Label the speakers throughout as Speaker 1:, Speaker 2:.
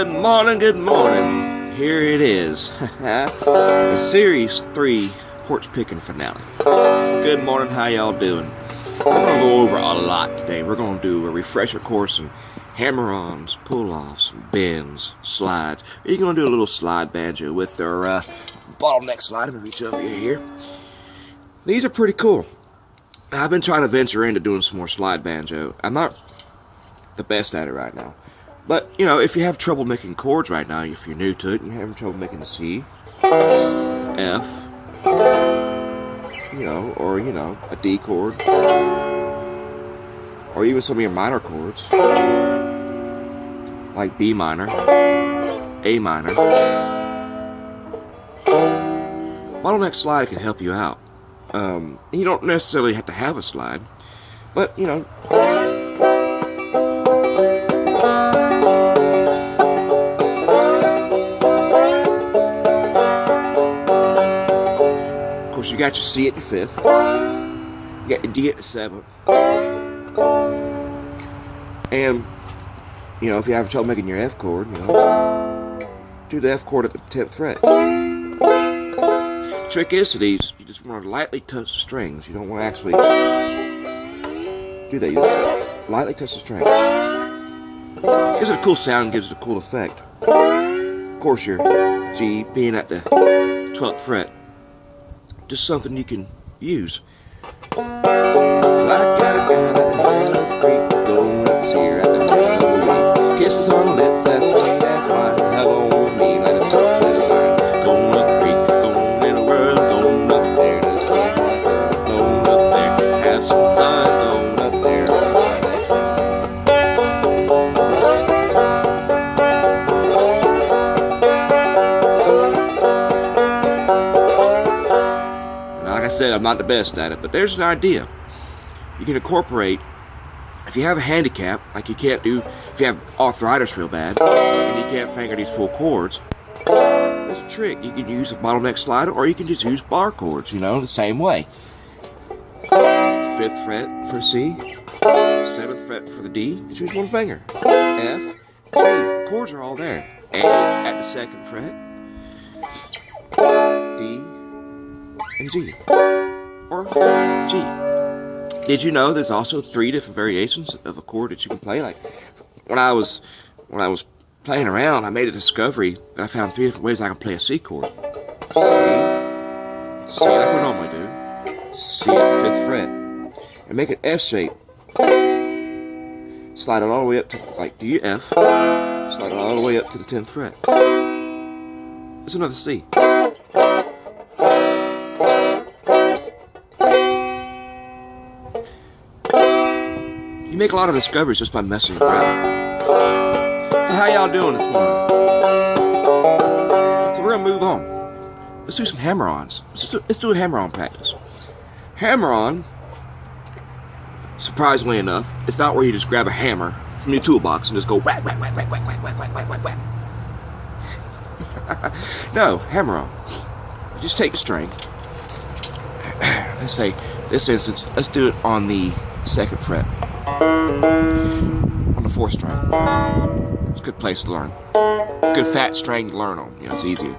Speaker 1: Good morning. Here it is. The Series 3 porch picking finale. Good morning, how y'all doing? We're going to go over a lot today. We're going to do a refresher course, some hammer-ons, pull-offs, some bends, slides. We're going to do a little slide banjo with our bottleneck slide. I'm going to reach over here. These are pretty cool. I've been trying to venture into doing some more slide banjo. I'm not the best at it right now. But, you know, if you have trouble making chords right now, if you're new to it, and you're having trouble making a C, F, or, a D chord, or even some of your minor chords, like B minor, A minor, bottleneck slide can help you out. You don't necessarily have to have a slide, but, of course, you got your C at your 5th, you got your D at the 7th, and, if you have trouble making your F chord, do the F chord at the 10th fret. Trick is to these, you just want to lightly touch the strings. You don't want to actually do that. You just lightly touch the string. Gives it a cool sound, gives it a cool effect. Of course, your G being at the 12th fret, just something you can use. Like got a gun at the head of the creek, going up here at the middle of the week. Kisses on the lips, that's sweet, that's mine. Hello with me, let us talk, let us learn. Going up the creek, going in the world, going up there, to see my girl, going up there, have some fun, going up there. Like I said, I'm not the best at it, but there's an idea. You can incorporate, if you have a handicap, like if you have arthritis real bad, and you can't finger these full chords, there's a trick. You can use a bottleneck slider, or you can just use bar chords, the same way. 5th fret for C, 7th fret for the D, just use one finger. F, G, the chords are all there. A at the 2nd fret, D, and G, or G. Did you know there's also 3 different variations of a chord that you can play? Like when I was playing around, I made a discovery that I found 3 different ways I can play a C chord. C like we normally do, C at the 5th fret, and make an F shape. Slide it all the way up to do your F. Slide it all the way up to the 10th fret. It's another C. You make a lot of discoveries just by messing around. So how y'all doing this morning? So we're gonna move on. Let's do some hammer-ons. Let's do a hammer-on practice. Hammer-on, surprisingly enough, it's not where you just grab a hammer from your toolbox and just go whack, whack, whack, whack, whack, whack, whack, whack, whack, whack, whack. No, hammer-on. You just take the string. Let's say, this instance, let's do it on the 2nd fret. On the 4th string. It's a good place to learn. Good fat string to learn on. It's easier.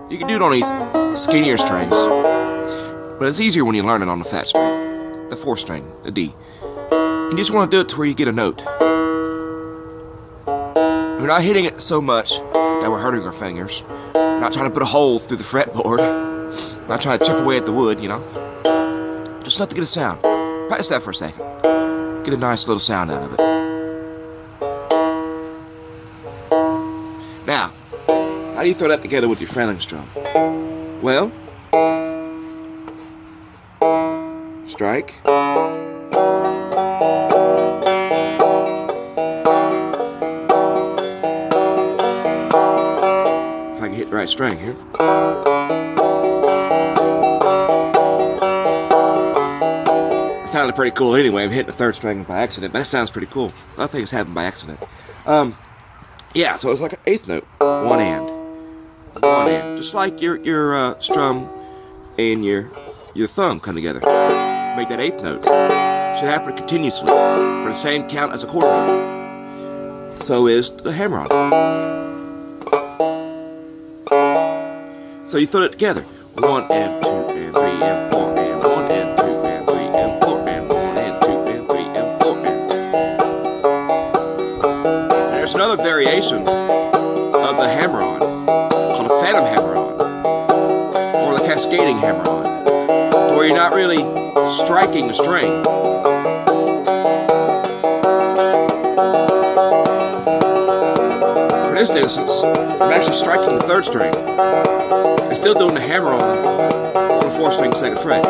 Speaker 1: You can do it on these skinnier strings, but it's easier when you learn it on the fat string. The 4th string, the D. You just want to do it to where you get a note. We're not hitting it so much that we're hurting our fingers. We're not trying to put a hole through the fretboard. Not trying to chip away at the wood, Just enough to get a sound. Practice that for a second. Get a nice little sound out of it. Now, how do you throw that together with your Frelingstrom? Well, strike. If I can hit the right string here. It sounded pretty cool anyway. I'm hitting the 3rd string by accident, but that sounds pretty cool. I think it's happened by accident. Yeah, so it's like an 8th note. One and. Just like your strum and your thumb come together. Make that 8th note. Should happen continuously for the same count as a quarter note. So is the hammer-on. So you throw it together. 1 and 2 and 3 and 4 and 1 and 2 and 3 and 4 and 1 and 2 and 3 and 4 and... There's another variation of the hammer-on called a phantom hammer-on or the cascading hammer-on, where you're not really striking the string. For this instance, I'm actually striking the 3rd string and still doing the hammer-on on the 4th string 2nd fret.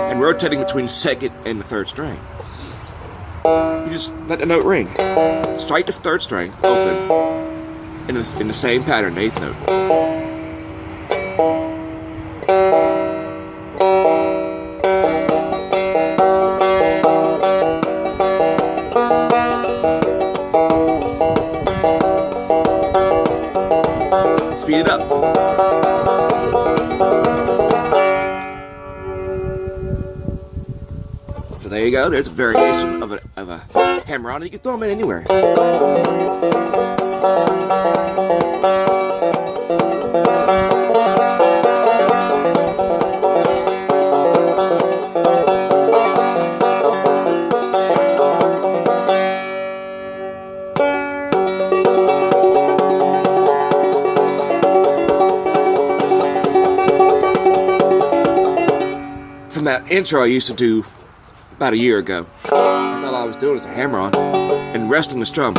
Speaker 1: And rotating between 2nd and the 3rd string. You just let the note ring. Strike the 3rd string open in the same pattern, the 8th note. Speed it up. So there you go. There's a variation of a hammer-on. You can throw them in anywhere. From that intro I used to do about a year ago, that's all I was doing was a hammer-on and resting the strum.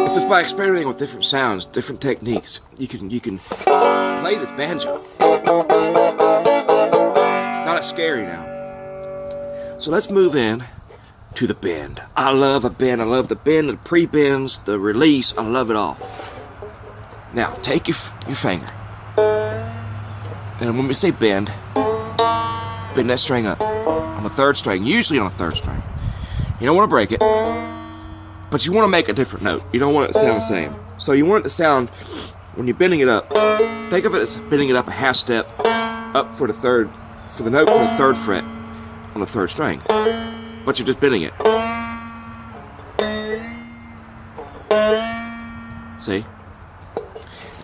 Speaker 1: It's just by experimenting with different sounds, different techniques, you can play this banjo. It's not as scary now. So let's move in to the bend. I love a bend. I love the bend, the pre-bends, the release. I love it all. Now, take your finger, and when we say bend that string up on the 3rd string, usually on the 3rd string. You don't want to break it, but you want to make a different note. You don't want it to sound the same. So you want it to sound, when you're bending it up, think of it as bending it up a half step up for the note for the 3rd fret on the 3rd string. But you're just bending it. See?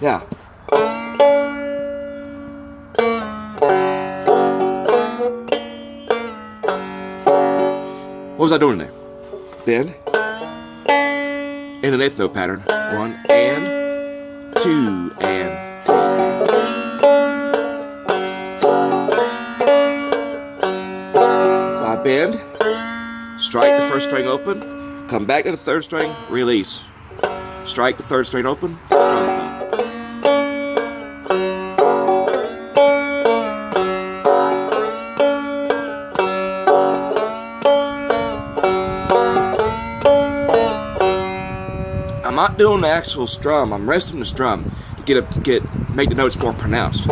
Speaker 1: Now, what was I doing there? Bend in an 8th note pattern. 1 and 2 and 3. So I bend. Strike the 1st string open, come back to the 3rd string, release. Strike the 3rd string open, strum thumb. I'm not doing the actual strum, I'm resting the strum to make the notes more pronounced.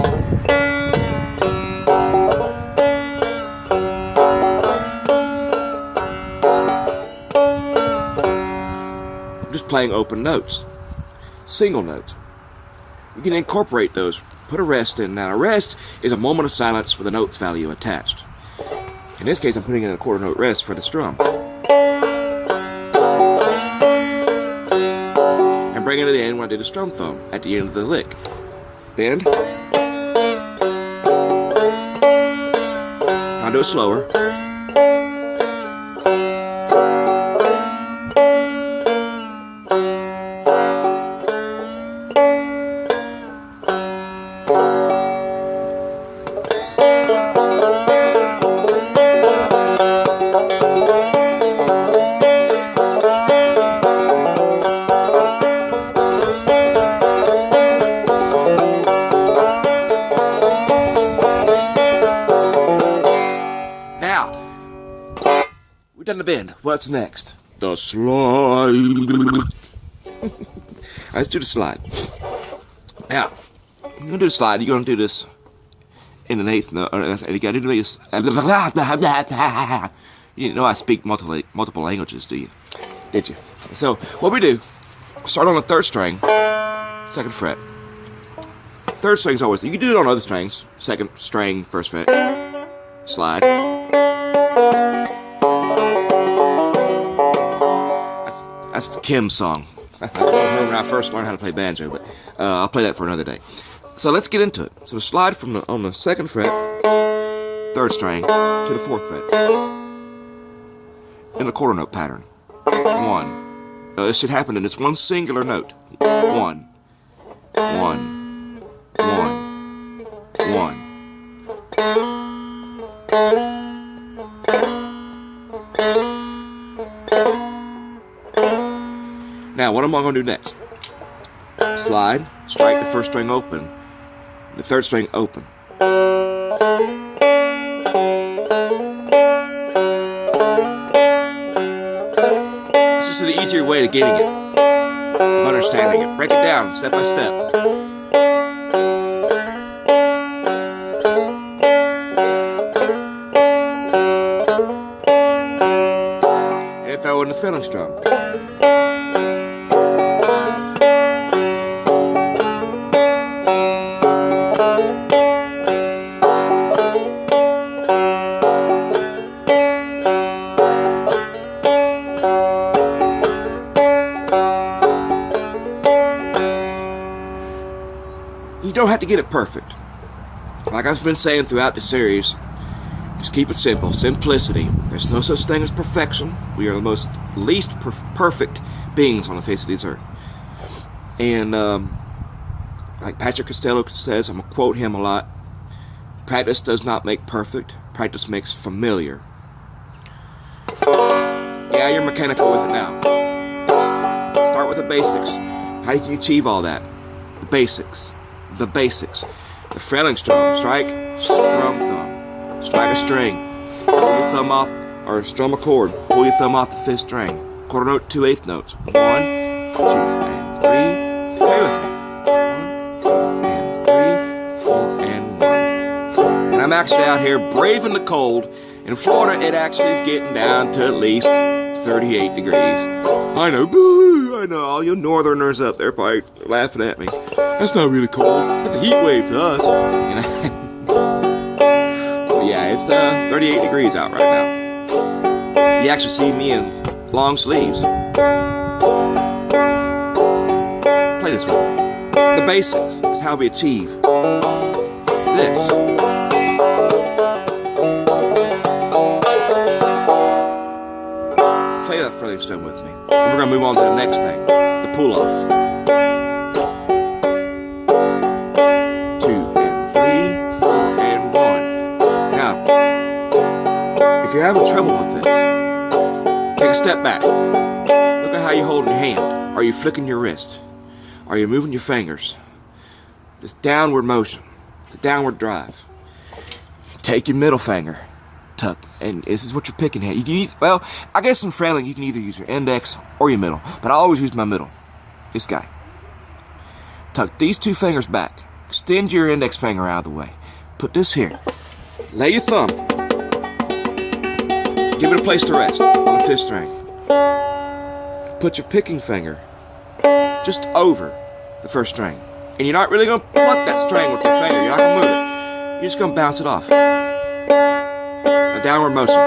Speaker 1: Playing open notes, single notes. You can incorporate those, put a rest in. Now a rest is a moment of silence with a notes value attached. In this case I'm putting in a 1/4 note rest for the strum. And bring it to the end when I did the strum thumb at the end of the lick. Bend. I'll do it slower. Done the bend. What's next? The slide. Let's do the slide. Now, I'm gonna do the slide. You're gonna do this in an 8th note. You gotta do this. You didn't know I speak multiple languages, do you? Did you? So what we do, start on the 3rd string, 2nd fret. 3rd string's always, you can do it on other strings. 2nd string, 1st fret, slide. That's Kim's song. I don't remember when I first learned how to play banjo, but I'll play that for another day. So let's get into it. So slide from on the 2nd fret, 3rd string, to the 4th fret, in the quarter note pattern. 1. This should happen in this one singular note. 1, 1, 1, 1. Now, what am I going to do next? Slide, strike the 1st string open, the 3rd string open. This is an easier way to getting it, of understanding it. Break it down step by step. And throw in the filling strum. You don't have to get it perfect. Like I've been saying throughout the series, just keep it simple. Simplicity. There's no such thing as perfection. We are the least perfect beings on the face of this earth. And like Patrick Costello says, I'm going to quote him a lot, practice does not make perfect, practice makes familiar. Yeah, you're mechanical with it now. Start with the basics. How did you achieve all that? The basics. The basics. The fretting strum. Strike, strum thumb. Strike a string. Pull your thumb off, or strum a chord. Pull your thumb off the 5th string. Quarter note, 2/8 notes. 1, 2, and 3. Play with me. 1, 2, and 3, 4, and 1. And I'm actually out here braving the cold. In Florida, it actually is getting down to at least 38 degrees. I know, boo! I know, all you northerners up there probably laughing at me. That's not really cold. It's a heat wave to us. You know? But yeah, it's 38 degrees out right now. You actually see me in long sleeves. Play this one. The basics is how we achieve this. Play that fretting strum with me. And we're going to move on to the next thing, the pull-off. 2 and 3, 4 and 1. Now, if you're having trouble with this, take a step back. Look at how you're holding your hand. Are you flicking your wrist? Are you moving your fingers? It's downward motion. It's a downward drive. Take your middle finger. Tuck, and this is what you're picking at. Well, I guess in fretting you can either use your index or your middle, but I always use my middle. This guy. Tuck these 2 fingers back. Extend your index finger out of the way. Put this here. Lay your thumb. Give it a place to rest on the 5th string. Put your picking finger just over the 1st string, and you're not really going to pluck that string with your finger. You're not going to move it. You're just going to bounce it off. A downward motion.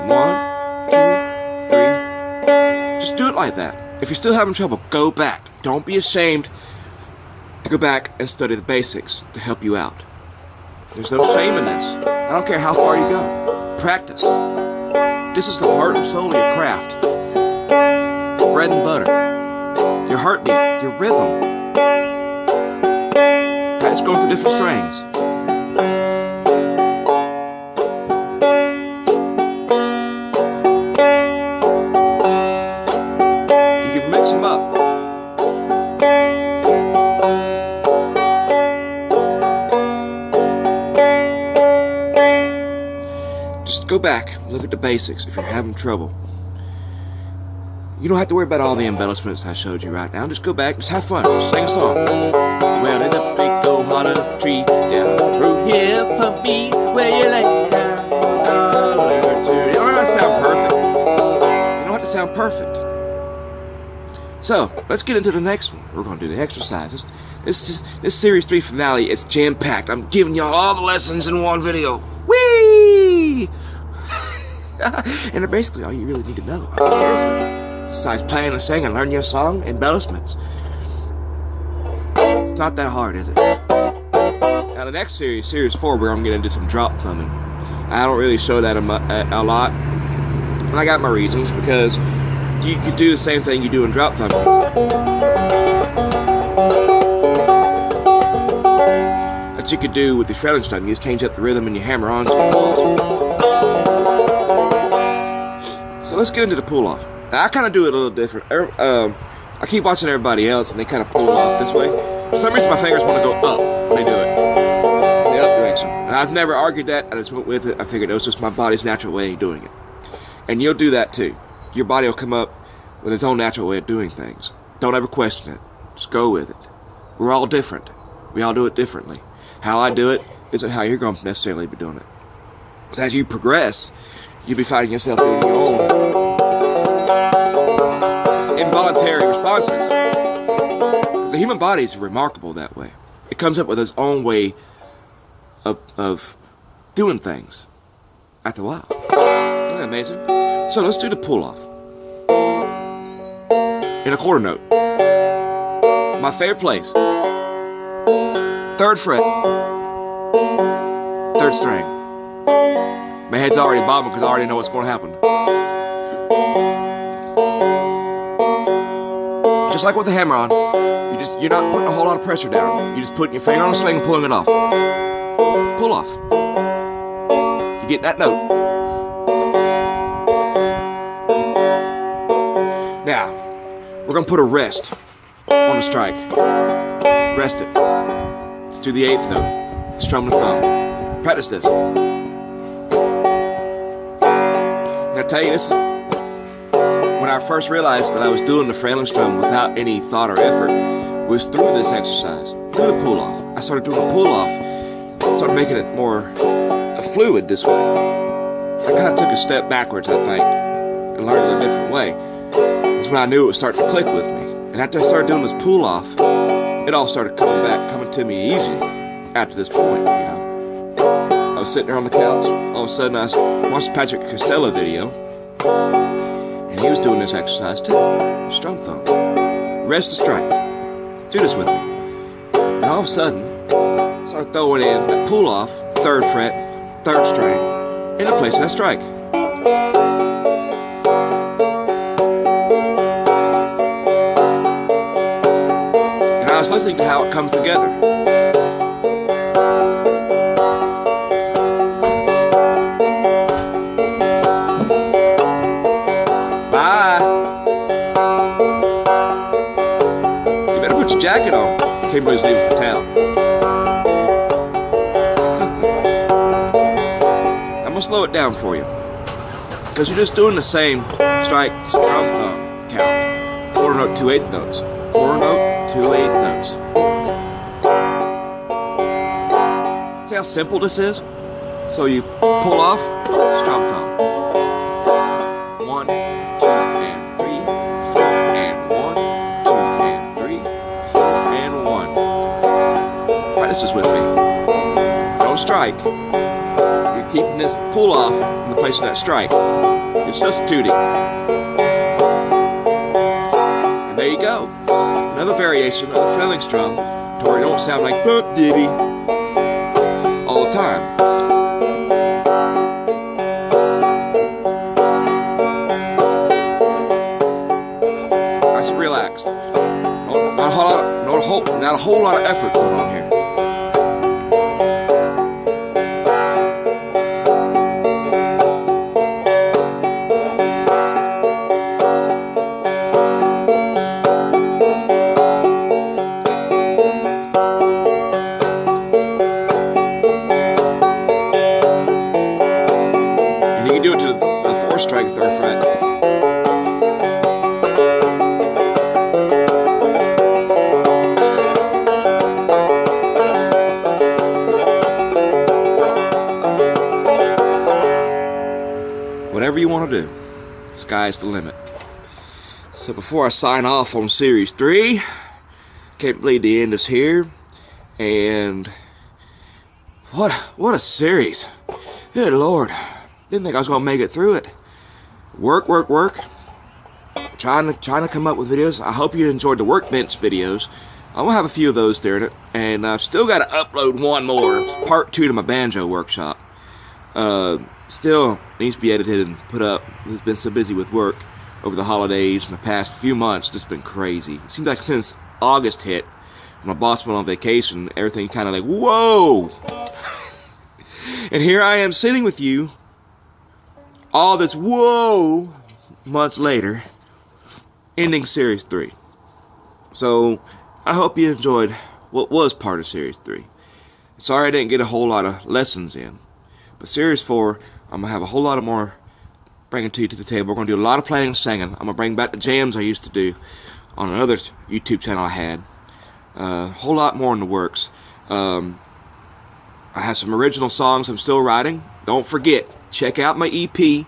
Speaker 1: 1, 2, 3. Just do it like that. If you're still having trouble, go back. Don't be ashamed to go back and study the basics to help you out. There's no shame in this. I don't care how far you go. Practice. This is the heart and soul of your craft. Bread and butter. Your heartbeat. Your rhythm. Practice going through different strings. Mix them up. Just go back, look at the basics if you're having trouble. You don't have to worry about all the embellishments I showed you right now. Just go back, just have fun, just sing a song. Well, there's a big old hollow tree down the road here for me, where you lay down $1 or $2. You don't have to sound perfect. You don't have to sound perfect. So, let's get into the next one. We're going to do the exercise. This Series 3 finale is jam-packed. I'm giving y'all all the lessons in one video. Whee! And basically all you really need to know. Seriously. Besides playing and singing, learn your song, embellishments. It's not that hard, is it? Now the next series, Series 4, we're going to get into some drop thumbing. I don't really show that a lot. And I got my reasons, because you do the same thing you do in drop thumbing. That you could do with the fretting strum. You just change up the rhythm and you hammer on some pulls. So let's get into the pull off. Now I kind of do it a little different. I keep watching everybody else and they kind of pull it off this way. For some reason my fingers want to go up when they do it. In the up direction. And I've never argued that. I just went with it. I figured it was just my body's natural way of doing it. And you'll do that too. Your body will come up with its own natural way of doing things. Don't ever question it. Just go with it. We're all different. We all do it differently. How I do it isn't how you're going to necessarily be doing it. Because as you progress, you'll be finding yourself doing your own involuntary responses. Because the human body is remarkable that way. It comes up with its own way of doing things after a while. Isn't that amazing? So let's do the pull-off. In a quarter note. My favorite place. 3rd fret. 3rd string. My head's already bobbing because I already know what's going to happen. Just like with the hammer on, you're not putting a whole lot of pressure down. You're just putting your finger on the string and pulling it off. Pull off. You get that note. Now, we're going to put a rest on the strike. Rest it. Let's do the 8th note. Strum the thumb. Practice this. And I tell you, this is when I first realized that I was doing the frailing strum without any thought or effort, was through this exercise, through the pull-off. I started doing a pull-off, started making it more fluid this way. I kind of took a step backwards, I think, and learned it a different way. That's when I knew it was starting to click with me. And after I started doing this pull-off, it all started coming to me easy after this point, you know. I was sitting there on the couch. All of a sudden, I watched Patrick Costello video, and he was doing this exercise too. Strum thumb. Rest the strike. Do this with me. And all of a sudden, I started throwing in that pull-off, 3rd fret, 3rd string, in the place of that strike. And I was listening to how it comes together. Jacket on. Everybody's leaving for town. I'm gonna slow it down for you, because you're just doing the same strike, strum, thumb count. Quarter note, 2 8th notes. Quarter note, 2 8th notes. See how simple this is? So you pull off, strum thumb. 1, 2, and 3, 4, and 1, 2, and 3. Practice this with me. Don't strike. You're keeping this pull off in the place of that strike. You're substituting. And there you go. Another variation of the frailing strum to where it don't sound like bump diddy all the time. Nice and relaxed. Not a whole lot of effort going on here. And you can do it to the 4th strike, 3rd fret. Whatever you want to do, the sky's the limit. So So before I sign off on Series 3, can't believe the end is here. And what a series. Good Lord. Didn't think I was going to make it through it. Work. Trying to come up with videos. I hope you enjoyed the workbench videos. I'm going to have a few of those during it. And I've still got to upload one more. It's part 2 to my banjo workshop. Still needs to be edited and put up. It's been so busy with work over the holidays and the past few months. It's just been crazy. It seems like since August hit, my boss went on vacation, everything kind of like, whoa! And here I am sitting with you, all this whoa months later, ending Series 3. So, I hope you enjoyed what was part of Series 3. Sorry I didn't get a whole lot of lessons in. But Series 4, I'm going to have a whole lot of more bringing to you to the table. We're going to do a lot of playing and singing. I'm going to bring back the jams I used to do on another YouTube channel I had. A whole lot more in the works. I have some original songs I'm still writing. Don't forget, check out my EP.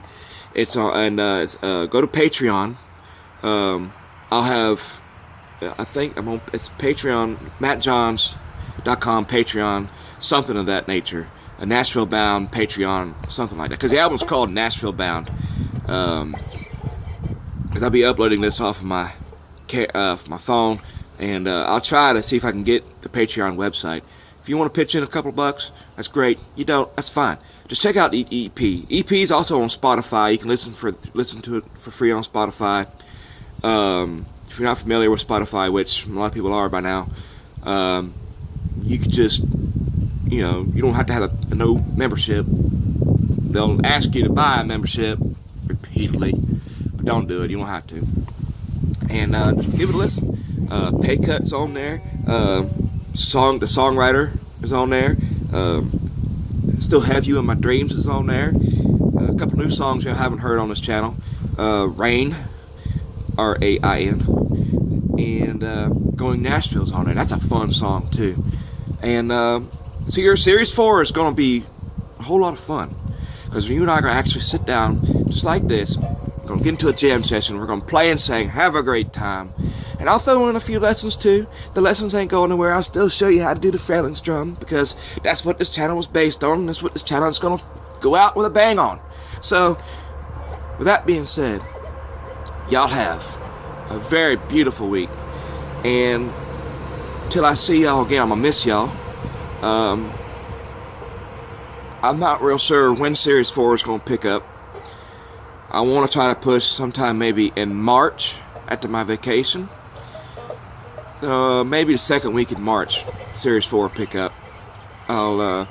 Speaker 1: It's on, go to Patreon. I'll have, I think it's Patreon, mattjohns.com, Patreon, something of that nature. A Nashville Bound Patreon, something like that. Because the album's called Nashville Bound. Because I'll be uploading this off of my phone, and I'll try to see if I can get the Patreon website. If you want to pitch in a couple bucks, that's great. You don't, that's fine. Just check out the EP. EP is also on Spotify. You can listen to it for free on Spotify. If you're not familiar with Spotify, which a lot of people are by now, you could just, you don't have to have no membership. They'll ask you to buy a membership repeatedly, but don't do it. You don't have to. And give it a listen. Pay Cut's on there. The songwriter is on there. Still Have You in My Dreams is on there. A couple new songs you haven't heard on this channel. Rain, R-A-I-N, and Going Nashville's on there. That's a fun song too. And so your Series 4 is going to be a whole lot of fun, because you and I are going to actually sit down just like this. We're going to get into a jam session. We're going to play and sing, have a great time. And I'll throw in a few lessons too. The lessons ain't going nowhere. I'll still show you how to do the Phalanx drum, because that's what this channel was based on. And that's what this channel is going to go out with a bang on. So, with that being said, y'all have a very beautiful week. And till I see y'all again, I'm going to miss y'all. I'm not real sure when Series 4 is going to pick up. I want to try to push sometime maybe in March after my vacation. Maybe the second week in March, Series 4 will pick up. I'm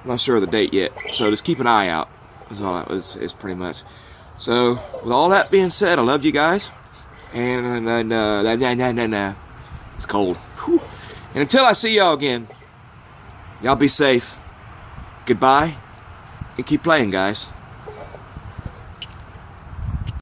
Speaker 1: not sure of the date yet, so just keep an eye out. Is all that is pretty much. So, with all that being said, I love you guys. And it's cold. Whew. And until I see y'all again, y'all be safe. Goodbye, and keep playing, guys.